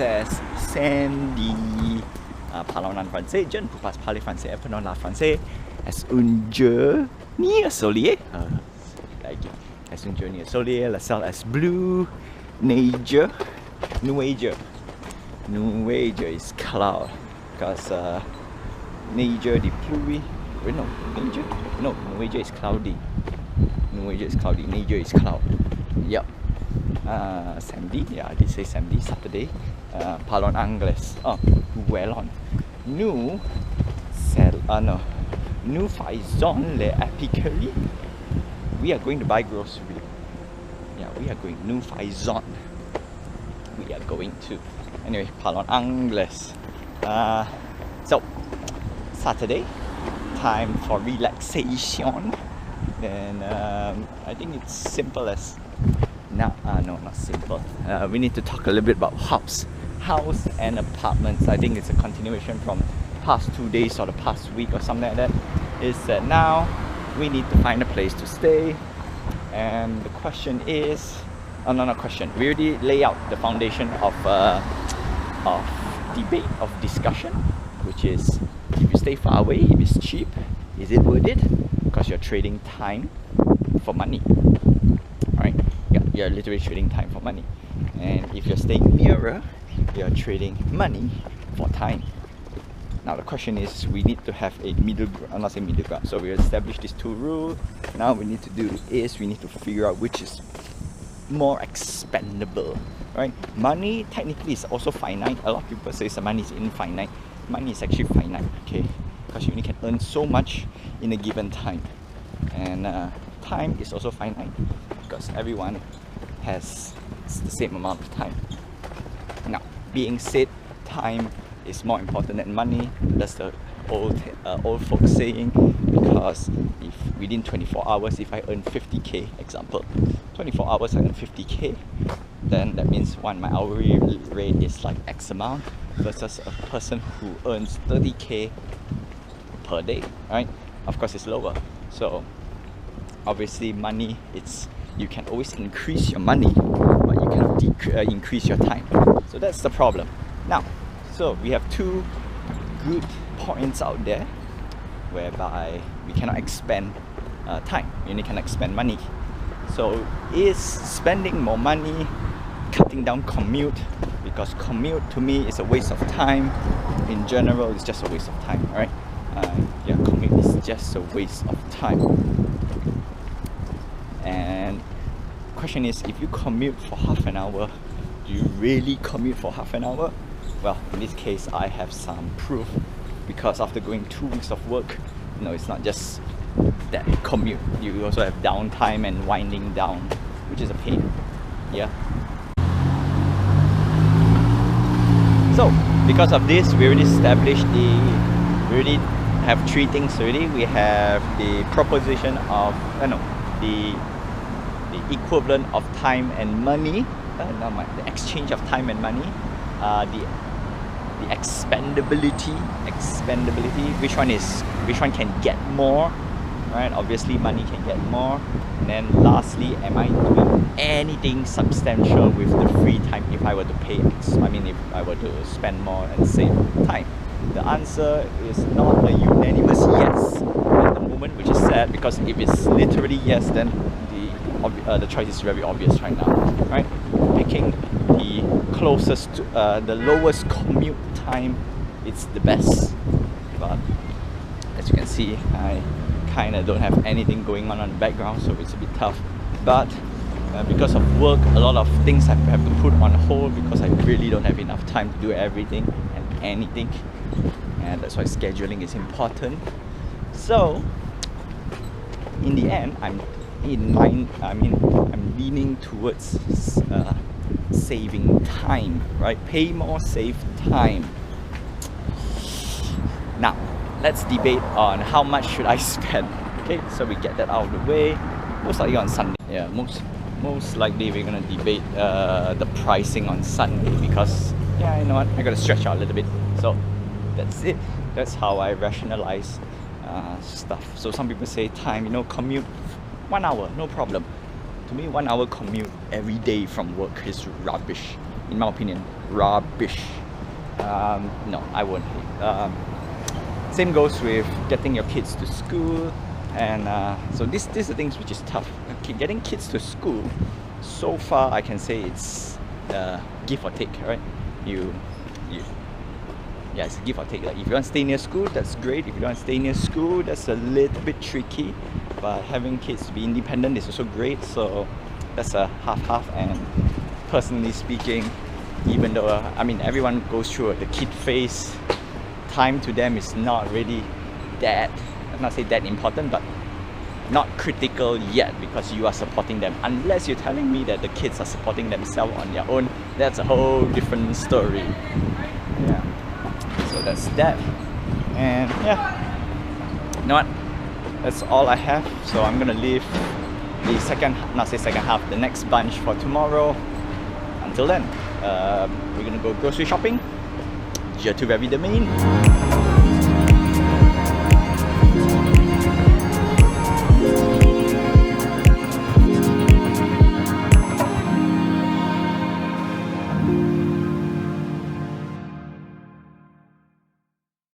Princesse Sandy. Parlons en français, je ne peux pas parler français, apprenons le français. Est-ce un journée soleil? Est-ce un journée soleil? Le ciel est bleu. Nuage is cloud. Because nuage the pluie. Wait, no, nuage is cloudy. Nuage is cloudy. Nuage is cloud. Yep. Samedi, yeah, I did say samedi, Saturday. Parlons anglais. Oh, well. Nous faisons les épiceries. We are going to buy grocery. Yeah, nous faisons. We are going to. Anyway, parlons anglais. So, Saturday, time for relaxation. Then I think it's simple as no, not simple. We need to talk a little bit about house and apartments. I think it's a continuation from past 2 days or the past week or something like that. Is that now we need to find a place to stay, and the question is, not question. We already lay out the foundation of debate, of discussion, which is if you stay far away, if it's cheap, is it worth it? Because you're trading time for money, right? Yeah, you're literally trading time for money. And if you're staying nearer, you're trading money for time. Now the question is, we need to have a middle ground. I'm not saying middle ground. So we established these two rules. Now we need to do is we need to figure out which is more expendable, right? Money technically is also finite. A lot of people say the money is infinite. Money is actually finite, okay? Because you only can earn so much in a given time, and time is also finite because everyone has the same amount of time. Now, being said, time is more important than money. That's the old folks saying, because if within 24 hours, if I earn 50k, example, 24 hours I earn 50k, then that means my hourly rate is like X amount versus a person who earns 30k per day, right? Of course it's lower. So obviously money, you can always increase your money, but you cannot increase your time. So that's the problem. Now, so we have two good points out there whereby we cannot expend time, we only can expend money. So is spending more money cutting down commute? Because commute to me is a waste of time. In general, it's just a waste of time, right? Yeah, commute is just a waste of time. And the question is, if you commute for half an hour, do you really commute for half an hour? Well, in this case, I have some proof, because after going 2 weeks of work, it's not just that commute. You also have downtime and winding down, which is a pain. Yeah. So, because of this, we already established we already have three things already. We have the proposition of, the equivalent of time and money, the exchange of time and money, the expendability, which one can get more, right? Obviously money can get more. And then lastly, am I doing anything substantial with the free time if I were to pay X? I mean, if I were to spend more and save time. The answer is not a unanimous yes at the moment, which is sad, because if it's literally yes, then the choice is very obvious right now, right? Picking the closest to the lowest commute time, it's the best. But as you can see, I kind of don't have anything going on the background, so it's a bit tough. But because of work, a lot of things I have to put on hold because I really don't have enough time to do everything and anything, and that's why scheduling is important. So in the end, I'm leaning towards saving time, right? Pay more, save time. Now let's debate on how much should I spend. Okay, so we get that out of the way. Most likely on Sunday. Yeah, most likely we're gonna debate the pricing on Sunday, because yeah, you know what, I gotta stretch out a little bit. So that's it. That's how I rationalize stuff. So some people say time, commute 1 hour, no problem. To me, 1 hour commute every day from work is rubbish, in my opinion. rubbish. No, I won't. Same goes with getting your kids to school, and so these are the things which is tough. Okay, getting kids to school, so far I can say it's give or take, right? Yeah, it's give or take. Like if you want to stay near school, that's great. If you don't want to stay near school, that's a little bit tricky. But having kids to be independent is also great. So that's a half-half. And personally speaking, even though I mean everyone goes through the kid phase, time to them is not really that, I'm not say that important, but not critical yet, because you are supporting them. Unless you're telling me that the kids are supporting themselves on their own, that's a whole different story. Yeah. So that's that. And yeah, you know what? That's all I have. So I'm gonna leave the the next bunch for tomorrow. Until then, we're gonna go grocery shopping. Je te verrai demain.